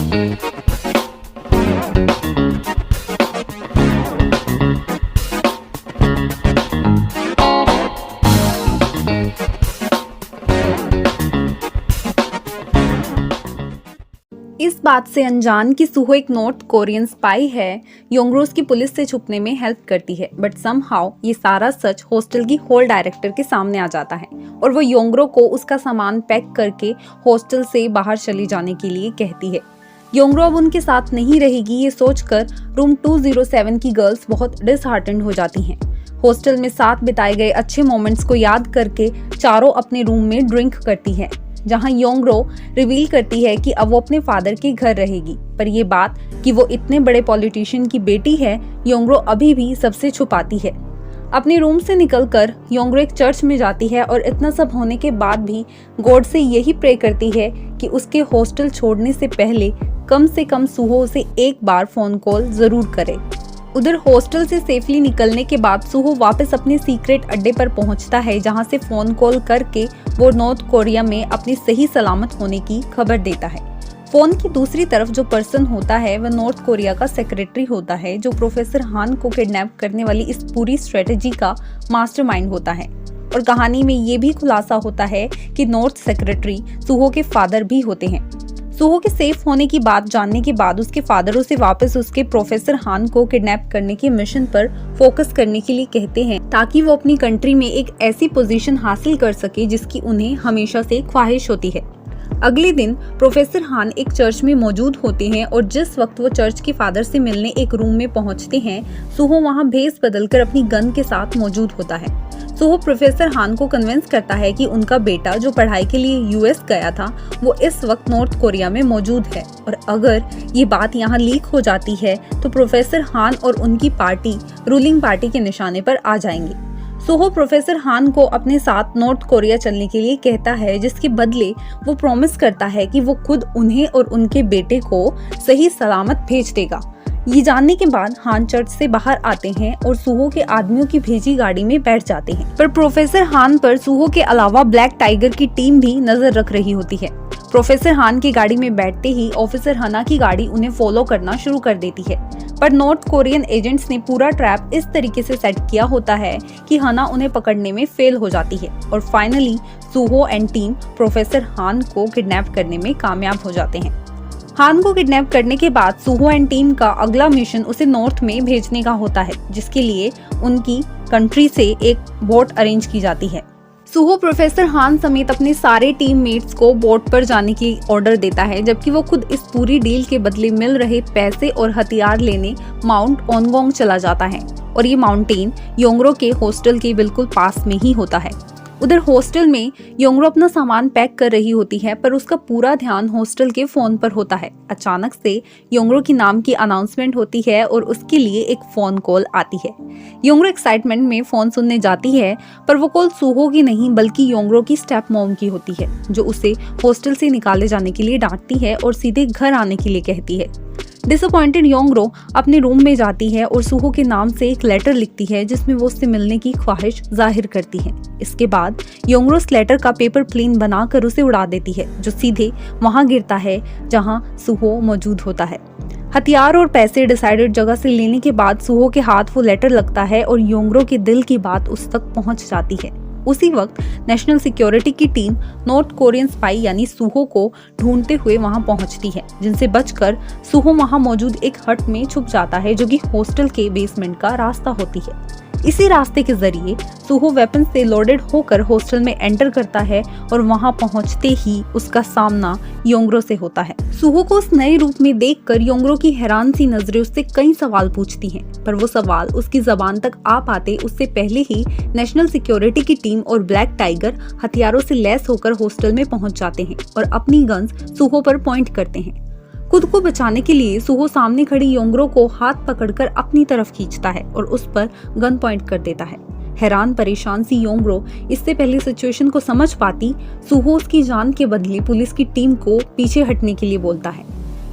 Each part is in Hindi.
इस बात से अनजान कि सुहो एक नॉर्थ कोरियन स्पाई है, योंगरो उसकी पुलिस से छुपने में हेल्प करती है। बट समहाउ ये सारा सच हॉस्टल की हॉल डायरेक्टर के सामने आ जाता है और वो योंगरो को उसका सामान पैक करके हॉस्टल से बाहर चली जाने के लिए कहती है। योंगरो अब उनके साथ नहीं रहेगी, ये सोचकर रूम 207 की गर्ल्स बहुत डिसहार्टेंड हो जाती हैं। हॉस्टल में साथ बिताए गए अच्छे मोमेंट्स को याद करके चारों अपने रूम में ड्रिंक करती हैं, जहां योंगरो रिवील करती है कि अब वो अपने फादर के घर रहेगी। पर ये बात कि वो इतने बड़े पॉलिटिशियन की बेटी है, योंगरो अभी भी सबसे छुपाती है। अपने रूम से निकलकर योंगरो एक चर्च में जाती है और इतना सब होने के बाद भी गॉड से यही प्रे करती है कि उसके हॉस्टल छोड़ने से कम सुहो उसे एक बार फोन कॉल जरूर करे। उधर हॉस्टल से सेफली निकलने के बाद सुहो वापस अपने सीक्रेट अड्डे पर पहुंचता है, जहां से फोन कॉल करके वो नॉर्थ कोरिया में अपनी सही सलामत होने की खबर देता है। फोन की दूसरी तरफ जो पर्सन होता है वह नॉर्थ कोरिया का सेक्रेटरी होता है, जो प्रोफेसर हान को किडनैप करने वाली इस पूरी स्ट्रेटेजी का मास्टरमाइंड होता है। और कहानी में ये भी खुलासा होता है कि नॉर्थ सेक्रेटरी सुहो के फादर भी होते हैं। सुहो के सेफ होने की बात जानने के बाद उसके फादर उसे वापस उसके प्रोफेसर हान को किडनैप करने के मिशन पर फोकस करने के लिए कहते हैं, ताकि वो अपनी कंट्री में एक ऐसी पोजीशन हासिल कर सके जिसकी उन्हें हमेशा से ख्वाहिश होती है। अगले दिन प्रोफेसर हान एक चर्च में मौजूद होते हैं और जिस वक्त वो चर्च के फादर से मिलने एक रूम में पहुंचते हैं, सुहो वहां भेस बदलकर अपनी गन के साथ मौजूद होता है। सुहो प्रोफेसर हान को कन्विंस करता है कि उनका बेटा जो पढ़ाई के लिए यूएस गया था वो इस वक्त नॉर्थ कोरिया में मौजूद है, और अगर ये बात यहाँ लीक हो जाती है तो प्रोफेसर हान और उनकी पार्टी रूलिंग पार्टी के निशाने पर आ जाएंगे। सुहो प्रोफेसर हान को अपने साथ नॉर्थ कोरिया चलने के लिए कहता है, जिसके बदले वो प्रॉमिस करता है कि वो खुद उन्हें और उनके बेटे को सही सलामत भेज देगा। ये जानने के बाद हान चर्च से बाहर आते हैं और सुहो के आदमियों की भेजी गाड़ी में बैठ जाते हैं। पर प्रोफेसर हान पर सुहो के अलावा ब्लैक टाइगर की टीम भी नजर रख रही होती है। प्रोफेसर हान की गाड़ी में बैठते ही ऑफिसर हना की गाड़ी उन्हें फॉलो करना शुरू कर देती है। पर नॉर्थ कोरियन एजेंट्स ने पूरा ट्रैप इस तरीके से सेट किया होता है कि हना उन्हें पकड़ने में फेल हो जाती है और फाइनली सुहो एंड टीम प्रोफेसर हान को किडनैप करने में कामयाब हो जाते हैं। हान को किडनैप करने के बाद सुहो एंड टीम का अगला मिशन उसे नॉर्थ में भेजने का होता है, जिसके लिए उनकी कंट्री से एक बोट अरेंज की जाती है। सुहो प्रोफेसर हान समेत अपने सारे टीममेट्स को बोट पर जाने की ऑर्डर देता है, जबकि वो खुद इस पूरी डील के बदले मिल रहे पैसे और हथियार लेने माउंट ओनगोंग चला जाता है, और ये माउंटेन योंगरो के हॉस्टल के बिल्कुल पास में ही होता है। उधर हॉस्टल में योंगरो अपना सामान पैक कर रही होती है, पर उसका पूरा ध्यान हॉस्टल के फोन पर होता है। अचानक से योंगरो की नाम की अनाउंसमेंट होती है और उसके लिए एक फोन कॉल आती है। योंगरो एक्साइटमेंट में फोन सुनने जाती है, पर वो कॉल सुहो की नहीं बल्कि योंगरो की स्टेप मॉम की होती है, जो उसे हॉस्टल से निकाले जाने के लिए डांटती है और सीधे घर आने के लिए कहती है। डिसअपॉइंटेड योंगरो अपने रूम में जाती है और सुहो के नाम से एक लेटर लिखती है, जिसमें वो उससे मिलने की ख्वाहिश जाहिर करती है। इसके बाद योंगरो उस लेटर का पेपर प्लेन बनाकर उसे उड़ा देती है, जो सीधे वहां गिरता है जहां सुहो मौजूद होता है। हथियार और पैसे डिसाइडेड जगह से लेने के बाद सुहो के हाथ वो लेटर लगता है और योंगरो के दिल की बात उस तक पहुंच जाती है। उसी वक्त नेशनल सिक्योरिटी की टीम नॉर्थ कोरियन स्पाई यानी सुहो को ढूंढते हुए वहां पहुंचती है, जिनसे बचकर सुहो वहां मौजूद एक हट में छुप जाता है, जो कि हॉस्टल के बेसमेंट का रास्ता होती है। इसी रास्ते के जरिए सुहो वेपन से लोडेड होकर हॉस्टल में एंटर करता है और वहां पहुंचते ही उसका सामना योंगरो से होता है। सुहो को उस नए रूप में देखकर योंगरो की हैरान सी नजरें उससे कई सवाल पूछती हैं, पर वो सवाल उसकी जबान तक आ पाते उससे पहले ही नेशनल सिक्योरिटी की टीम और ब्लैक टाइगर हथियारों से लैस होकर हॉस्टल में पहुंच जाते हैं और अपनी गन्स सुहो पर पॉइंट करते हैं। खुद को बचाने के लिए सुहो सामने खड़ी योंगरो को हाथ पकड़कर अपनी तरफ खींचता है और उस पर गन पॉइंट कर देता है। हैरान परेशान सी योंगरो इससे पहले सिचुएशन को समझ पाती सुहो उसकी जान के बदले पुलिस की टीम को पीछे हटने के लिए बोलता है।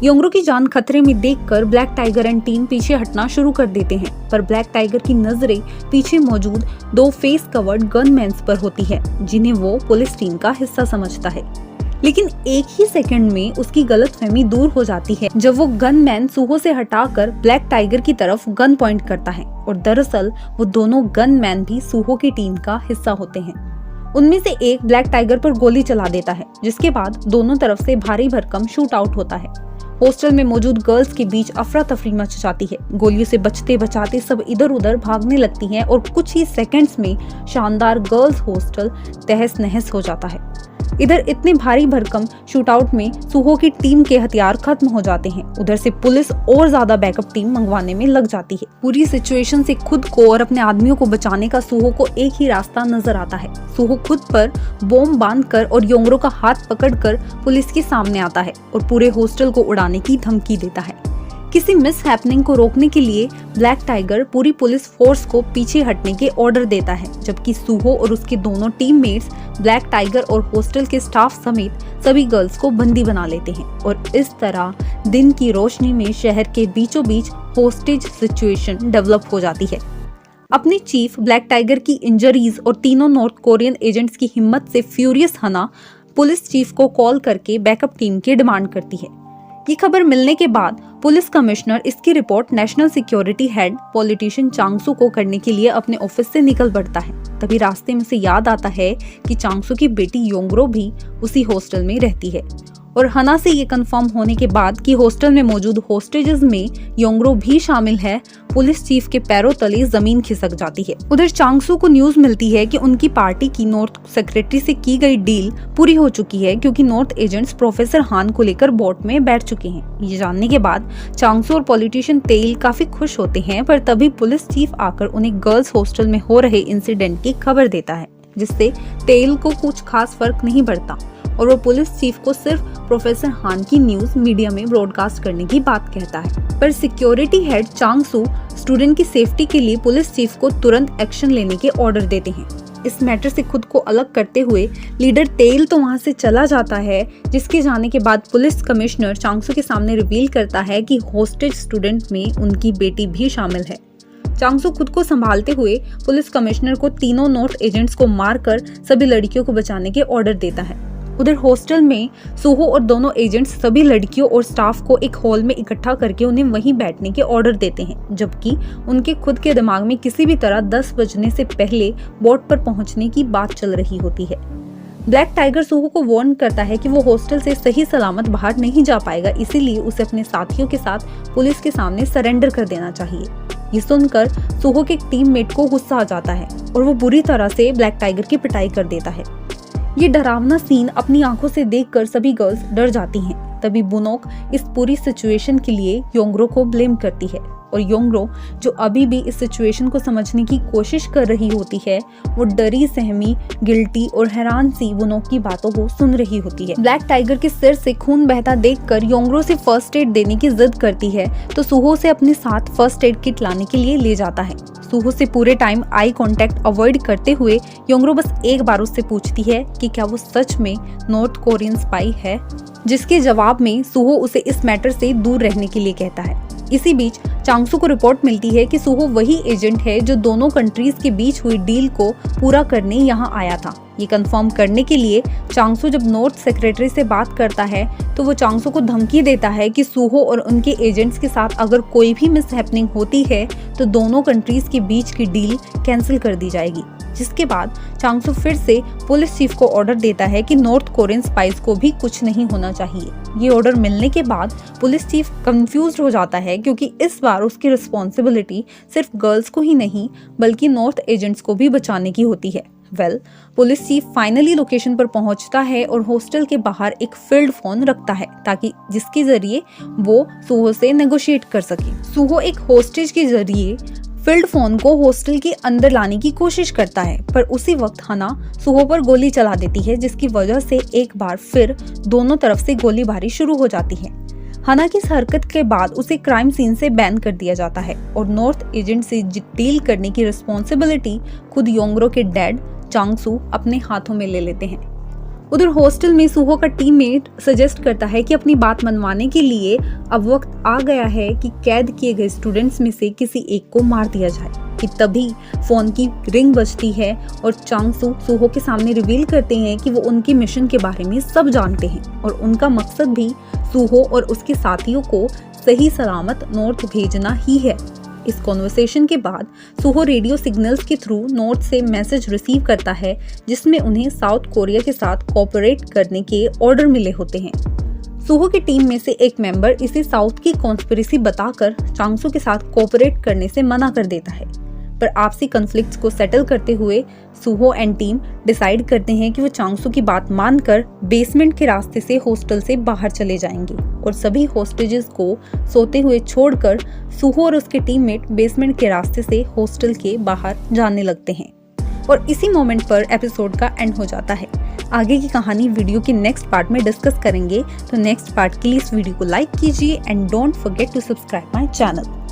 योंगरो की जान खतरे में देखकर ब्लैक टाइगर एंड टीम पीछे हटना शुरू कर देते हैं, पर ब्लैक टाइगर की नजरें पीछे मौजूद 2 फेस कवर्ड गनमैन्स पर होती है, जिन्हें वो पुलिस टीम का हिस्सा समझता है। लेकिन एक ही सेकंड में उसकी गलतफहमी दूर हो जाती है जब वो गनमैन सूहो से हटाकर ब्लैक टाइगर की तरफ गन पॉइंट करता है और दरअसल वो दोनों गनमैन भी सूहो की टीम का हिस्सा होते हैं। उनमें से एक ब्लैक टाइगर पर गोली चला देता है, जिसके बाद दोनों तरफ से भारी भरकम शूट आउट होता है। हॉस्टल में मौजूद गर्ल्स के बीच अफरा तफरी मच जाती है। गोलियों से बचते बचाते सब इधर उधर भागने लगती हैं और कुछ ही सेकंड्स में शानदार गर्ल्स हॉस्टल तहस नहस हो जाता है। इधर इतने भारी भरकम शूटआउट में सूहो की टीम के हथियार खत्म हो जाते हैं। उधर से पुलिस और ज्यादा बैकअप टीम मंगवाने में लग जाती है। पूरी सिचुएशन से खुद को और अपने आदमियों को बचाने का सूहो को एक ही रास्ता नजर आता है। सूहो खुद पर बॉम्ब बांधकर और योंगरो का हाथ पकड़कर पुलिस के सामने आता है और पूरे हॉस्टल को उड़ाने की धमकी देता है। किसी मिस हैपनिंग को रोकने के लिए ब्लैक टाइगर पूरी पुलिस फोर्स को पीछे हटने के ऑर्डर देता है, जबकि सूहो और उसके दोनों टीममेट्स ब्लैक टाइगर और हॉस्टल के स्टाफ समेत सभी गर्ल्स को बंदी बना लेते हैं और इस तरह दिन की रोशनी में शहर के बीचों बीच होस्टेज सिचुएशन डेवलप हो जाती है। अपने चीफ ब्लैक टाइगर की इंजरीज और तीनों नॉर्थ कोरियन एजेंट्स की हिम्मत से फ्यूरियस हना पुलिस चीफ को कॉल करके बैकअप टीम की डिमांड करती है। ये खबर मिलने के बाद पुलिस कमिश्नर इसकी report national security head politician Changsu को करने के लिए अपने ऑफिस से निकल पड़ता है। तभी रास्ते में उसे याद आता है कि चांगसू की बेटी योंगरो भी उसी हॉस्टल में रहती है और हना से ये कंफर्म होने के बाद कि हॉस्टल में मौजूद होस्टेजेस में योंगरो भी शामिल है, पुलिस चीफ के पैरों तले जमीन खिसक जाती है। उधर चांगसू को न्यूज मिलती है कि उनकी पार्टी की नॉर्थ सेक्रेटरी से की गई डील पूरी हो चुकी है, क्योंकि नॉर्थ एजेंट्स प्रोफेसर हान को लेकर बोट में बैठ चुके हैं। ये जानने के बाद चांगसू और पॉलिटिशियन तेल काफी खुश होते हैं, पर तभी पुलिस चीफ आकर उन्हें गर्ल्स हॉस्टल में हो रहे इंसिडेंट की खबर देता है, जिससे तेल को कुछ खास फर्क नहीं पड़ता और वो पुलिस चीफ को सिर्फ प्रोफेसर हान की न्यूज मीडिया में ब्रॉडकास्ट करने की बात कहता है। पर सिक्योरिटी हेड चांगसू स्टूडेंट की सेफ्टी के लिए पुलिस चीफ को तुरंत एक्शन लेने के ऑर्डर देते हैं। इस मैटर से खुद को अलग करते हुए लीडर तेल तो वहां से चला जाता है, जिसके जाने के बाद पुलिस कमिश्नर चांगसू के सामने रिवील करता है कि होस्टेज स्टूडेंट में उनकी बेटी भी शामिल है। चांगसू खुद को संभालते हुए पुलिस कमिश्नर को तीनों नॉर्थ एजेंट्स को मारकर सभी लड़कियों को बचाने के ऑर्डर देता है। उधर हॉस्टल में सूहो और दोनों एजेंट्स सभी लड़कियों और स्टाफ को एक हॉल में इकट्ठा करके उन्हें वहीं बैठने के ऑर्डर देते हैं, जबकि उनके खुद के दिमाग में किसी भी तरह 10 बजने से पहले बोट पर पहुंचने की बात चल रही होती है। ब्लैक टाइगर सूहो को वार्न करता है कि वो हॉस्टल से सही सलामत बाहर नहीं जा पाएगा, इसीलिए उसे अपने साथियों के साथ पुलिस के सामने सरेंडर कर देना चाहिए। ये सुनकर सूहो के टीममेट को गुस्सा आ जाता है और वो बुरी तरह से ब्लैक टाइगर की पिटाई कर देता है। ये डरावना सीन अपनी आंखों से देखकर सभी गर्ल्स डर जाती हैं। तभी बुनोक इस पूरी सिचुएशन के लिए योंगरो को ब्लेम करती है और योंगरो, जो अभी भी इस सिचुएशन को समझने की कोशिश कर रही होती है, वो डरी सहमी, गिल्टी और हैरान सी बुनोक की बातों को सुन रही होती है। ब्लैक टाइगर के सिर से खून बहता देखकर योंगरो से फर्स्ट एड देने की जिद करती है, तो सूहो से अपने साथ फर्स्ट एड किट लाने के लिए ले जाता है। सूहो से पूरे टाइम आई कांटेक्ट अवॉइड करते हुए योंगरो बस एक बार उससे पूछती है कि क्या वो सच में नॉर्थ कोरियन स्पाई है, जिसके जवाब में सूहो उसे इस मैटर से दूर रहने के लिए कहता है। इसी बीच चांगसू को रिपोर्ट मिलती है कि सूहो वही एजेंट है जो दोनों कंट्रीज के बीच हुई डील को पूरा करने यहाँ आया था। ये कंफर्म करने के लिए चांगसू जब नॉर्थ सेक्रेटरी से बात करता है, तो वो चांगसू को धमकी देता है कि सूहो और उनके एजेंट्स के साथ अगर कोई भी मिसहैपनिंग होती है तो दोनों कंट्रीज के बीच की डील कैंसिल कर दी जाएगी। जिसके बाद चांगसू फिर से पुलिस चीफ को ऑर्डर देता है कि नॉर्थ कोरियन स्पाइस को भी कुछ नहीं होना चाहिए। ये ऑर्डर मिलने के बाद पुलिस चीफ कंफ्यूज्ड हो जाता है, क्योंकि इस बार उसकी रिस्पॉन्सिबिलिटी सिर्फ गर्ल्स को ही नहीं बल्कि नॉर्थ एजेंट्स को भी बचाने की होती है। पुलिस चीफ फाइनली लोकेशन पर पहुंचता है और हॉस्टल के बाहर एक फील्ड फोन रखता है, ताकि जिसके जरिए वो सूहो से नेगोशिएट कर सके। सूहो एक होस्टेज के जरिए फील्ड फोन को हॉस्टल के अंदर लाने की कोशिश करता है, पर उसी वक्त हना सूहो पर गोली चला देती है, जिसकी वजह से एक बार फिर दोनों तरफ से गोलीबारी शुरू हो जाती है। हना की इस हरकत के बाद उसे क्राइम सीन से बैन कर दिया जाता है और नॉर्थ एजेंट से डील करने की रिस्पॉन्सिबिलिटी खुद योंगरो के डैड चांगसू अपने हाथों में ले लेते हैं। उधर हॉस्टल में सूहो का टीममेट सजेस्ट करता है कि अपनी बात मनवाने के लिए अब वक्त आ गया है कि कैद किए गए स्टूडेंट्स में से किसी एक को मार दिया जाए। कि तभी फोन की रिंग बजती है और चांग-सू सूहो के सामने रिवील करते हैं कि वो उनके मिशन के बारे में सब जानते हैं और उनका मकसद भी सूहो और उसके साथियों को सही सलामत नॉर्थ भेजना ही है। इस कॉन्वर्सेशन के बाद सूहो रेडियो सिग्नल्स के थ्रू नॉर्थ से मैसेज रिसीव करता है जिसमें उन्हें साउथ कोरिया के साथ कोऑपरेट करने के ऑर्डर मिले होते हैं। सूहो की टीम में से एक मेंबर इसे साउथ की कॉन्स्पिरेसी बताकर चांगसू के साथ कोऑपरेट करने से मना कर देता है, पर आपसी कॉन्फ्लिक्ट्स को सेटल करते हुए सूहो एंड टीम डिसाइड करते हैं कि वो चांगसू की बात मानकर बेसमेंट के रास्ते से हॉस्टल से बाहर चले जाएंगे और सभी हॉस्टेजेस को सोते हुए छोड़कर सूहो और उसके टीममेट बेसमेंट के रास्ते से हॉस्टल के बाहर जाने लगते हैं और इसी मोमेंट पर एपिसोड का एंड हो जाता है। आगे की कहानी वीडियो के नेक्स्ट पार्ट में डिस्कस करेंगे, तो नेक्स्ट पार्ट के लिए इस वीडियो को लाइक कीजिए and don't forget to subscribe my channel.